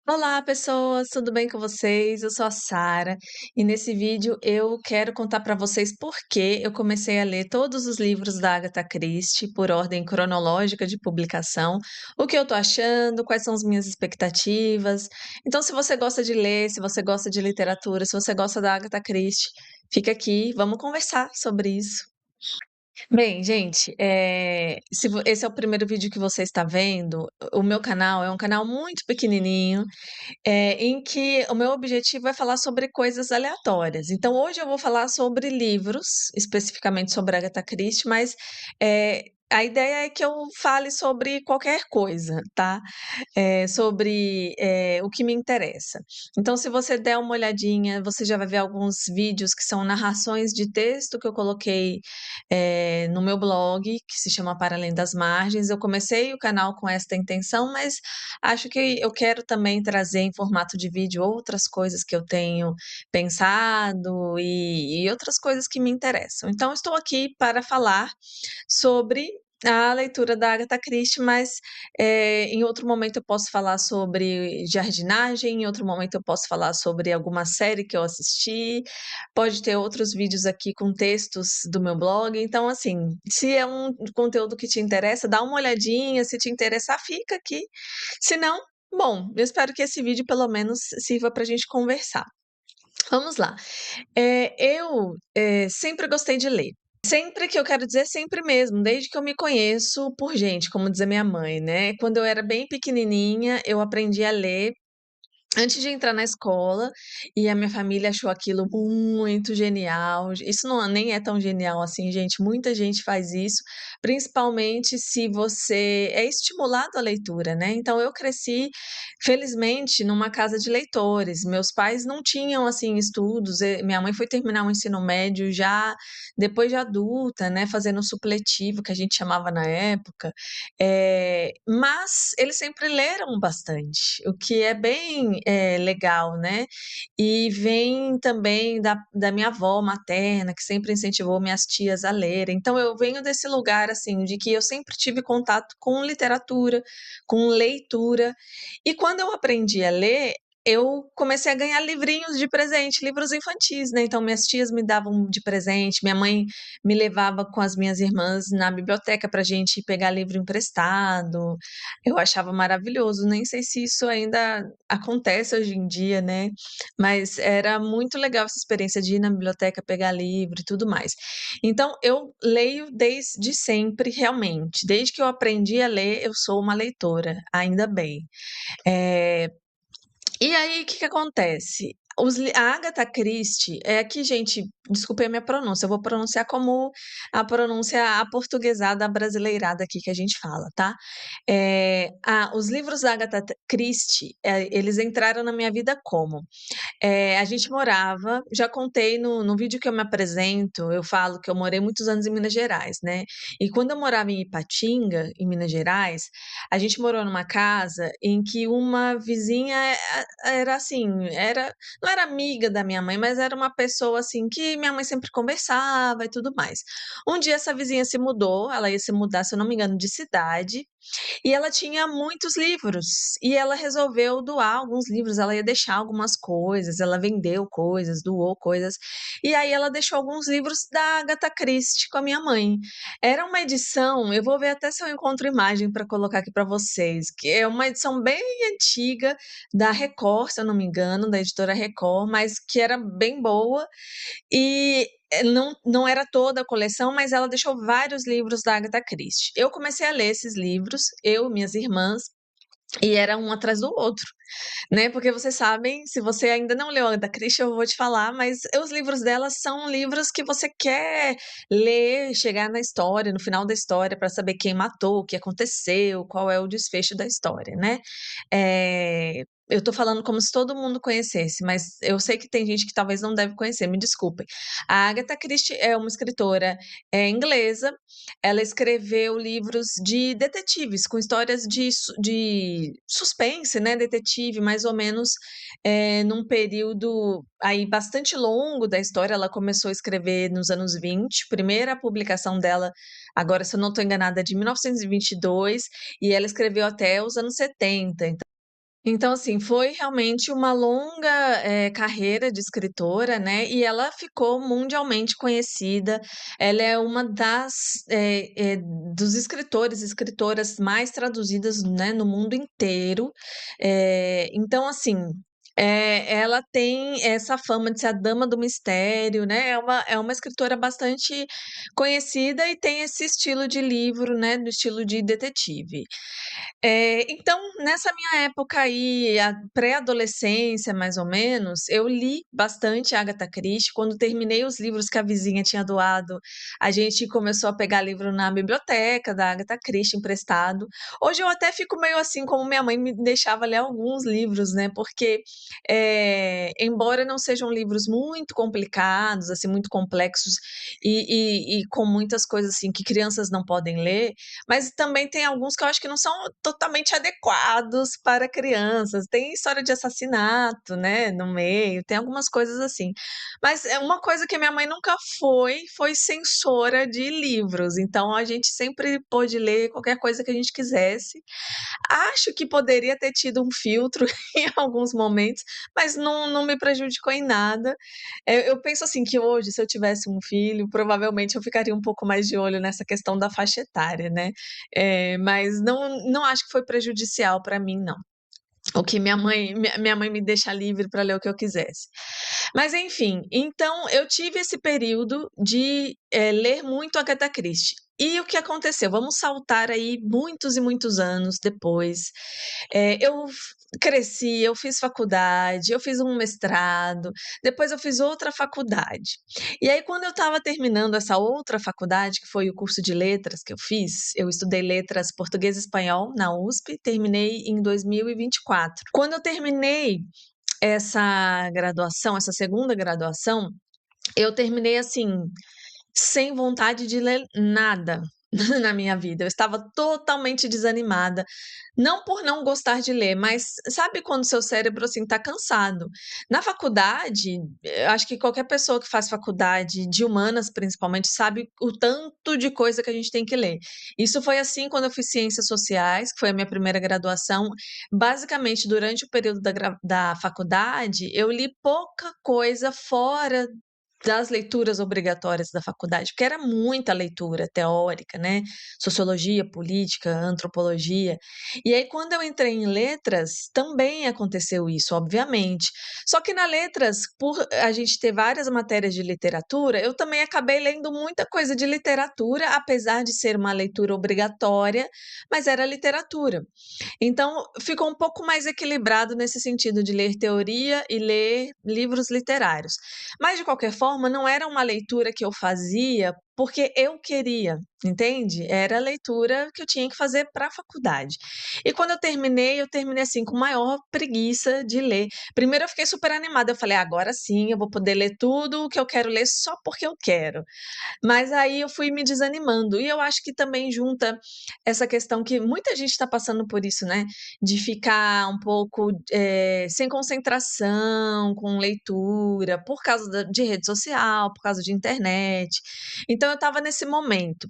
Olá, pessoas, tudo bem com vocês? Eu sou a Sara e nesse vídeo eu quero contar para vocês por que eu comecei a ler todos os livros da Agatha Christie por ordem cronológica de publicação, o que eu tô achando, quais são as minhas expectativas. Então, se você gosta de ler, se você gosta de literatura, se você gosta da Agatha Christie, fica aqui, vamos conversar sobre isso. Bem, gente, se esse é o primeiro vídeo que você está vendo, o meu canal é um canal muito pequenininho, em que o meu objetivo é falar sobre coisas aleatórias. Então, hoje eu vou falar sobre livros, especificamente sobre Agatha Christie, mas a ideia é que eu fale sobre qualquer coisa, tá? Sobre o que me interessa. Então, se você der uma olhadinha, você já vai ver alguns vídeos que são narrações de texto que eu coloquei no meu blog, que se chama Para Além das Margens. Eu comecei o canal com esta intenção, mas acho que eu quero também trazer em formato de vídeo outras coisas que eu tenho pensado e outras coisas que me interessam. Então, estou aqui para falar sobre a leitura da Agatha Christie, mas em outro momento eu posso falar sobre jardinagem, em outro momento eu posso falar sobre alguma série que eu assisti, pode ter outros vídeos aqui com textos do meu blog. Então, assim, se é um conteúdo que te interessa, dá uma olhadinha, se te interessar, fica aqui. Se não, bom, eu espero que esse vídeo pelo menos sirva para a gente conversar. Vamos lá. Eu sempre gostei de ler. Sempre que eu quero dizer sempre mesmo, desde que eu me conheço por gente, como diz a minha mãe, né. Quando eu era bem pequenininha, eu aprendi a ler antes de entrar na escola, e a minha família achou aquilo muito genial. Isso não nem é tão genial assim, gente, muita gente faz isso, principalmente se você é estimulado à leitura, né. Então eu cresci, felizmente, numa casa de leitores. Meus pais não tinham, assim, estudos, minha mãe foi terminar o ensino médio já depois de adulta, né, fazendo supletivo, que a gente chamava na época, mas eles sempre leram bastante, o que é bem, legal, né. E vem também da minha avó materna, que sempre incentivou minhas tias a lerem. Então eu venho desse lugar, assim, de que eu sempre tive contato com literatura, com leitura, e quando eu aprendi a ler, eu comecei a ganhar livrinhos de presente, livros infantis, né. Então minhas tias me davam de presente, minha mãe me levava com as minhas irmãs na biblioteca para a gente pegar livro emprestado. Eu achava maravilhoso, nem sei se isso ainda acontece hoje em dia, né, mas era muito legal essa experiência de ir na biblioteca, pegar livro e tudo mais. Então eu leio desde sempre, realmente, desde que eu aprendi a ler, eu sou uma leitora, ainda bem. Eh e aí, o que que acontece? A Agatha Christie é aqui, gente, desculpem a minha pronúncia, eu vou pronunciar como a pronúncia aportuguesada, abrasileirada aqui que a gente fala, tá? Os livros da Agatha Christie, eles entraram na minha vida como? A gente morava, já contei no vídeo que eu me apresento, eu falo que eu morei muitos anos em Minas Gerais, né, e quando eu morava em Ipatinga, em Minas Gerais, a gente morou numa casa em que uma vizinha era assim, não era amiga da minha mãe, mas era uma pessoa, assim, que minha mãe sempre conversava e tudo mais. Um dia essa vizinha se mudou, ela ia se mudar, se eu não me engano, de cidade, e ela tinha muitos livros, e ela resolveu doar alguns livros, ela ia deixar algumas coisas, ela vendeu coisas, doou coisas, e aí ela deixou alguns livros da Agatha Christie com a minha mãe. Era uma edição, eu vou ver até se eu encontro imagem para colocar aqui para vocês, que é uma edição bem antiga da Record, se eu não me engano, da editora Record, mas que era bem boa, e não era toda a coleção, mas ela deixou vários livros da Agatha Christie. Eu comecei a ler esses livros, eu, minhas irmãs, e era um atrás do outro, né, porque vocês sabem, se você ainda não leu Agatha Christie, eu vou te falar, mas os livros dela são livros que você quer ler, chegar na história, no final da história, para saber quem matou, o que aconteceu, qual é o desfecho da história, né. Eu tô falando como se todo mundo conhecesse, mas eu sei que tem gente que talvez não deve conhecer, me desculpem. A Agatha Christie é uma escritora, inglesa, ela escreveu livros de detetives, com histórias de suspense, né, detetive, mais ou menos, num período aí bastante longo da história. Ela começou a escrever nos anos 20, primeira publicação dela, agora se eu não estou enganada, é de 1922, e ela escreveu até os anos 70. Então, assim, foi realmente uma longa, carreira de escritora, né, e ela ficou mundialmente conhecida. Ela é uma dos escritores e escritoras mais traduzidas, né, no mundo inteiro. Então, assim, ela tem essa fama de ser a dama do mistério, né, é uma escritora bastante conhecida e tem esse estilo de livro, né, do estilo de detetive. Então, nessa minha época aí, a pré-adolescência, mais ou menos, eu li bastante Agatha Christie. Quando terminei os livros que a vizinha tinha doado, a gente começou a pegar livro na biblioteca da Agatha Christie emprestado. Hoje eu até fico meio assim, como minha mãe me deixava ler alguns livros, né? Porque, embora não sejam livros muito complicados, assim, muito complexos e com muitas coisas assim que crianças não podem ler, mas também tem alguns que eu acho que não são totalmente adequados para crianças. Tem história de assassinato, né, no meio, tem algumas coisas assim. Mas é uma coisa que minha mãe nunca foi censora de livros, então a gente sempre pôde ler qualquer coisa que a gente quisesse. Acho que poderia ter tido um filtro em alguns momentos, mas não me prejudicou em nada. Eu penso assim que hoje, se eu tivesse um filho, provavelmente eu ficaria um pouco mais de olho nessa questão da faixa etária, né. Mas não acho que foi prejudicial para mim não. O que minha mãe me deixa livre para ler o que eu quisesse. Mas enfim, então eu tive esse período de, ler muito Agatha Christie. E o que aconteceu? Vamos saltar aí muitos e muitos anos depois. Eu cresci, eu fiz faculdade, eu fiz um mestrado, depois eu fiz outra faculdade. E aí quando eu estava terminando essa outra faculdade, que foi o curso de letras que eu estudei letras português e espanhol na USP, terminei em 2024. Quando eu terminei essa graduação, essa segunda graduação, eu terminei assim, sem vontade de ler nada na minha vida. Eu estava totalmente desanimada, não por não gostar de ler, mas sabe quando seu cérebro assim tá cansado. Na faculdade, acho que qualquer pessoa que faz faculdade de humanas, principalmente, sabe o tanto de coisa que a gente tem que ler. Isso foi assim quando eu fiz ciências sociais, que foi a minha primeira graduação. Basicamente, durante o período da faculdade, eu li pouca coisa fora das leituras obrigatórias da faculdade, porque era muita leitura teórica, né, sociologia, política, antropologia. E aí quando eu entrei em letras, também aconteceu isso, obviamente. Só que na letras, por a gente ter várias matérias de literatura, eu também acabei lendo muita coisa de literatura, apesar de ser uma leitura obrigatória, mas era literatura. Então, ficou um pouco mais equilibrado nesse sentido de ler teoria e ler livros literários. Mas, de qualquer forma, não era uma leitura que eu fazia porque eu queria, entende? Era a leitura que eu tinha que fazer para a faculdade. E quando eu terminei assim com maior preguiça de ler. Primeiro eu fiquei super animada, eu falei: "Agora sim, eu vou poder ler tudo o que eu quero ler só porque eu quero". Mas aí eu fui me desanimando. E eu acho que também junta essa questão que muita gente está passando por isso, né, de ficar um pouco, sem concentração com leitura, por causa de rede social, por causa de internet. Então eu estava nesse momento.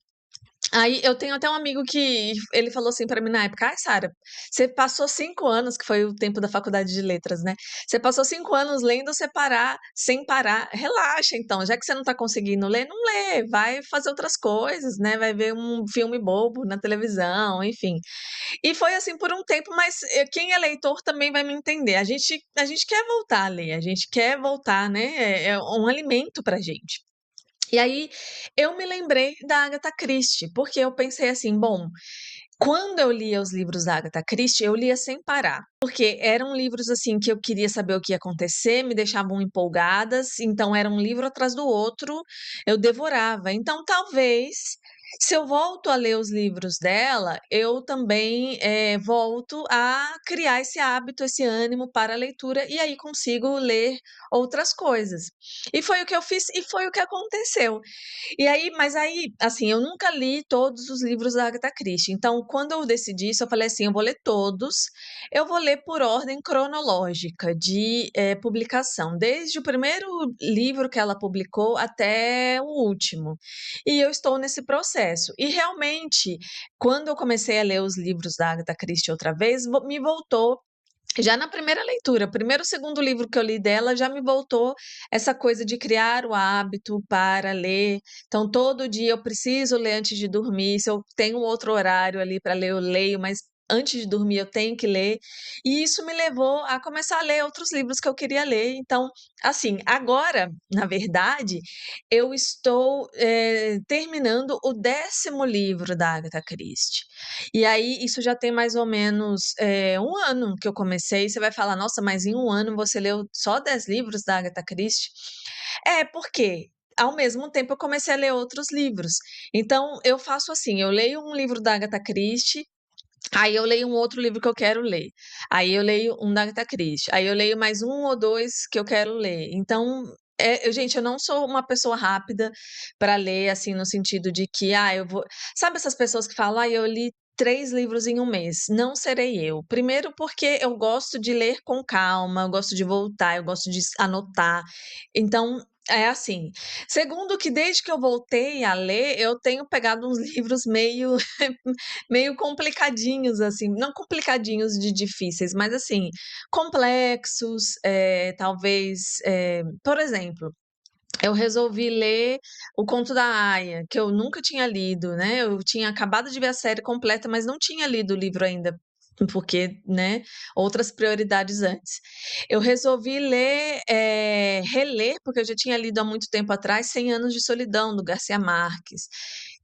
Aí eu tenho até um amigo que ele falou assim pra mim na época: "Ai, Sara, você passou 5 anos", que foi o tempo da faculdade de letras, né, "você passou 5 anos lendo sem parar, relaxa então, já que você não tá conseguindo ler, não lê, vai fazer outras coisas, né, vai ver um filme bobo na televisão", enfim. E foi assim por um tempo, mas, quem é leitor também vai me entender, a gente quer voltar a ler, a gente quer voltar, né, é um alimento pra gente. E aí, eu me lembrei da Agatha Christie, porque eu pensei assim: "Bom, quando eu lia os livros da Agatha Christie, eu lia sem parar, porque eram livros, assim, que eu queria saber o que ia acontecer, me deixavam empolgadas, então era um livro atrás do outro, eu devorava. Então talvez, se eu volto a ler os livros dela, eu também, volto a criar esse hábito, esse ânimo para a leitura, e aí consigo ler outras coisas. E foi o que eu fiz e foi o que aconteceu. Mas aí, assim, eu nunca li todos os livros da Agatha Christie, então quando eu decidi isso, eu falei assim: "Eu vou ler todos, eu vou ler por ordem cronológica de, publicação, desde o primeiro livro que ela publicou até o último". E eu estou nesse processo. E realmente, quando eu comecei a ler os livros da Agatha Christie outra vez, me voltou Já na primeira leitura, primeiro ou segundo livro que eu li dela, já me voltou essa coisa de criar o hábito para ler. Então, todo dia eu preciso ler antes de dormir. Se eu tenho outro horário ali para ler, eu leio, mas antes de dormir eu tenho que ler. E isso me levou a começar a ler outros livros que eu queria ler. Então, assim, agora, na verdade, eu estou terminando o 10º livro da Agatha Christie. E aí, isso já tem mais ou menos 1 ano que eu comecei. Você vai falar, nossa, mas em 1 ano você leu só 10 livros da Agatha Christie? É, porque ao mesmo tempo eu comecei a ler outros livros. Então, eu faço assim: eu leio um livro da Agatha Christie, aí eu leio um outro livro que eu quero ler. Aí eu leio um da Agatha Christie. Aí eu leio mais um ou dois que eu quero ler. Então, gente, eu não sou uma pessoa rápida para ler, assim, no sentido de que, eu vou. Sabe essas pessoas que falam, eu li 3 livros em um mês? Não serei eu. Primeiro, porque eu gosto de ler com calma, eu gosto de voltar, eu gosto de anotar. Então, é assim. Segundo, que desde que eu voltei a ler, eu tenho pegado uns livros meio complicadinhos, assim, não complicadinhos de difíceis, mas assim, complexos, talvez, por exemplo, eu resolvi ler O Conto da Aia, que eu nunca tinha lido, né? Eu tinha acabado de ver a série completa, mas não tinha lido o livro ainda, porque, né, outras prioridades antes. Eu resolvi reler, porque eu já tinha lido há muito tempo atrás, 100 Anos de Solidão, do Garcia Marques,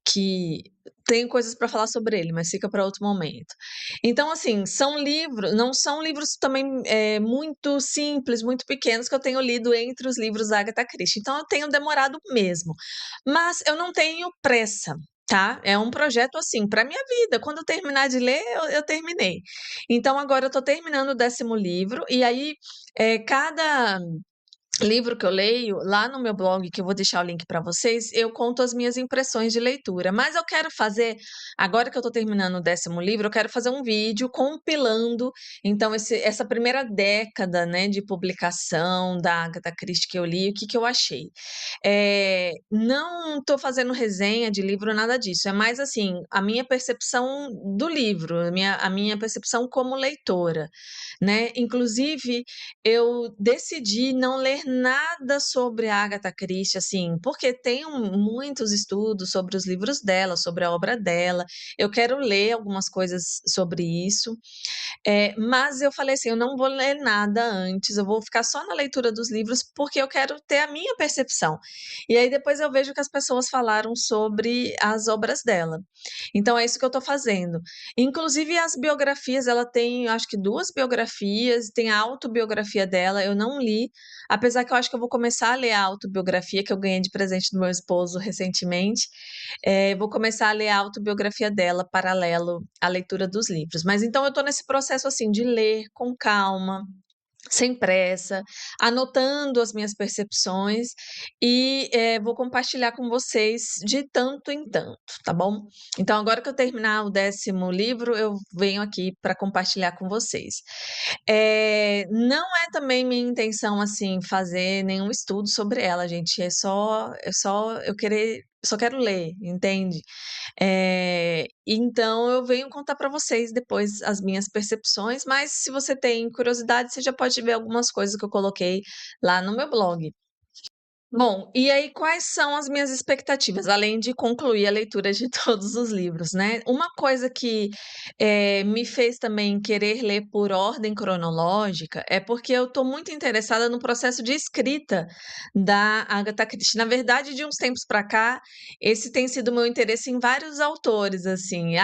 que tenho coisas para falar sobre ele, mas fica para outro momento. Então, assim, não são livros também muito simples, muito pequenos que eu tenho lido entre os livros da Agatha Christie. Então, eu tenho demorado mesmo. Mas eu não tenho pressa, tá? É um projeto assim, para minha vida. Quando eu terminar de ler, eu terminei. Então, agora eu estou terminando o 10º livro, e aí cada livro que eu leio, lá no meu blog, que eu vou deixar o link para vocês, eu conto as minhas impressões de leitura. Mas eu quero fazer, agora que eu estou terminando o 10º livro, eu quero fazer um vídeo compilando, então, essa primeira década, né, de publicação da Agatha Christie que eu li, o que que eu achei. Não estou fazendo resenha de livro, nada disso. É mais assim, a minha percepção do livro, a minha percepção como leitora, né? Inclusive, eu decidi não ler nada sobre a Agatha Christie, assim, porque tem muitos estudos sobre os livros dela, sobre a obra dela. Eu quero ler algumas coisas sobre isso, mas eu falei assim: eu não vou ler nada antes, eu vou ficar só na leitura dos livros, porque eu quero ter a minha percepção. E aí depois eu vejo o que as pessoas falaram sobre as obras dela. Então é isso que eu estou fazendo. Inclusive as biografias, ela tem, acho que 2 biografias, tem a autobiografia dela, eu não li, apesar que eu acho que eu vou começar a ler a autobiografia que eu ganhei de presente do meu esposo recentemente. Vou começar a ler a autobiografia dela, paralelo à leitura dos livros. Mas então eu estou nesse processo assim de ler com calma, sem pressa, anotando as minhas percepções e vou compartilhar com vocês de tanto em tanto, tá bom? Então, agora que eu terminar o 10º livro, eu venho aqui para compartilhar com vocês. Não é também minha intenção assim fazer nenhum estudo sobre ela, gente. É só eu querer, só quero ler, entende? Então eu venho contar para vocês depois as minhas percepções, mas se você tem curiosidade, você já pode ver algumas coisas que eu coloquei lá no meu blog. Bom, e aí quais são as minhas expectativas, além de concluir a leitura de todos os livros, né? Uma coisa que me fez também querer ler por ordem cronológica é porque eu estou muito interessada no processo de escrita da Agatha Christie. Na verdade, de uns tempos para cá, esse tem sido o meu interesse em vários autores, assim,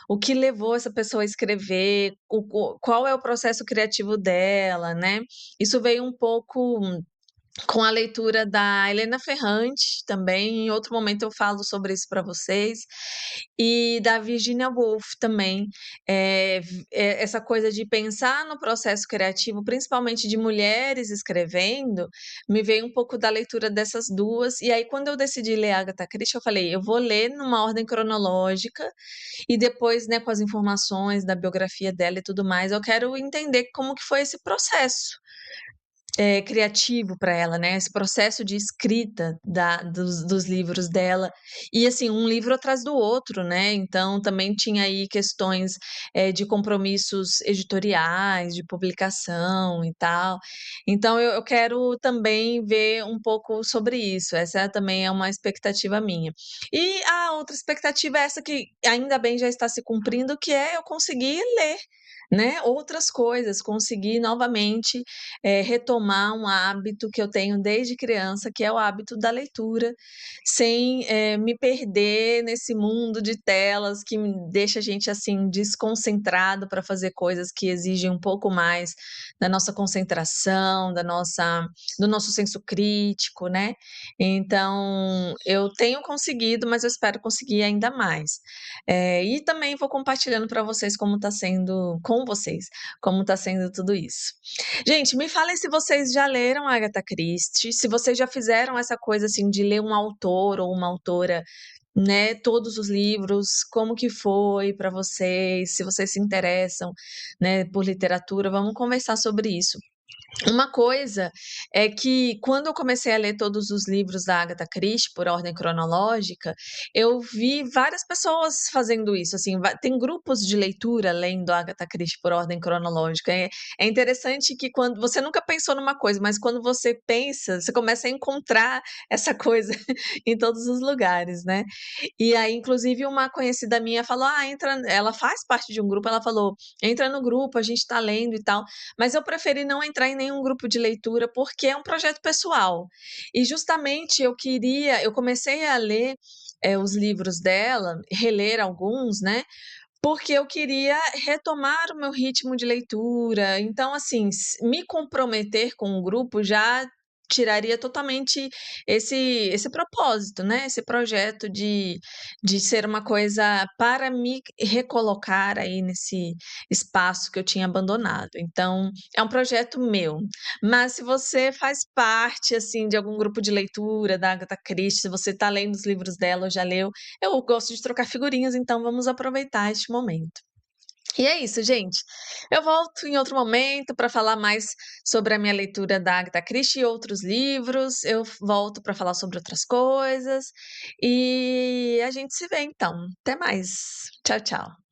o que levou essa pessoa a escrever, qual é o processo criativo dela, né? Isso veio um pouco com a leitura da Helena Ferrante também, em outro momento eu falo sobre isso para vocês, e da Virginia Woolf também. Essa coisa de pensar no processo criativo, principalmente de mulheres escrevendo, me veio um pouco da leitura dessas duas, e aí quando eu decidi ler Agatha Christie, eu falei, eu vou ler numa ordem cronológica, e depois, né, com as informações da biografia dela e tudo mais, eu quero entender como que foi esse processo. criativo para ela, né, esse processo de escrita dos livros dela, e assim, um livro atrás do outro, né, então também tinha aí questões, de compromissos editoriais, de publicação e tal. Então eu quero também ver um pouco sobre isso, essa também é uma expectativa minha. E a outra expectativa é essa que ainda bem já está se cumprindo, que é eu conseguir ler, né, outras coisas, conseguir novamente retomar um hábito que eu tenho desde criança, que é o hábito da leitura, sem, me perder nesse mundo de telas que me deixa a gente, assim, desconcentrado para fazer coisas que exigem um pouco mais da nossa concentração, do nosso senso crítico, né. Então, eu tenho conseguido, mas eu espero conseguir ainda mais. E também vou compartilhando para vocês como está sendo com vocês, como está sendo tudo isso. Gente, me falem se vocês já leram Agatha Christie, se vocês já fizeram essa coisa, assim, de ler um autor ou uma autora, né, todos os livros, como que foi para vocês, se vocês se interessam, né, por literatura, vamos conversar sobre isso. Uma coisa é que quando eu comecei a ler todos os livros da Agatha Christie por ordem cronológica, eu vi várias pessoas fazendo isso, assim, tem grupos de leitura lendo Agatha Christie por ordem cronológica. É interessante que quando você nunca pensou numa coisa, mas quando você pensa, você começa a encontrar essa coisa em todos os lugares, né? E aí, inclusive, uma conhecida minha falou: "Ah, entra", ela faz parte de um grupo, ela falou: "Entra no grupo, a gente tá lendo e tal". Mas eu preferi não entrar em nenhum grupo de leitura, porque é um projeto pessoal. E justamente eu comecei a ler, os livros dela, reler alguns, né, porque eu queria retomar o meu ritmo de leitura, então assim, me comprometer com o grupo já tiraria totalmente esse propósito, né, esse projeto de ser uma coisa para me recolocar aí nesse espaço que eu tinha abandonado. Então, é um projeto meu. Mas se você faz parte, assim, de algum grupo de leitura da Agatha Christie, se você está lendo os livros dela ou já leu, eu gosto de trocar figurinhas, então vamos aproveitar este momento. E é isso, gente. Eu volto em outro momento para falar mais sobre a minha leitura da Agatha Christie e outros livros. Eu volto para falar sobre outras coisas. E a gente se vê então. Até mais. Tchau, tchau.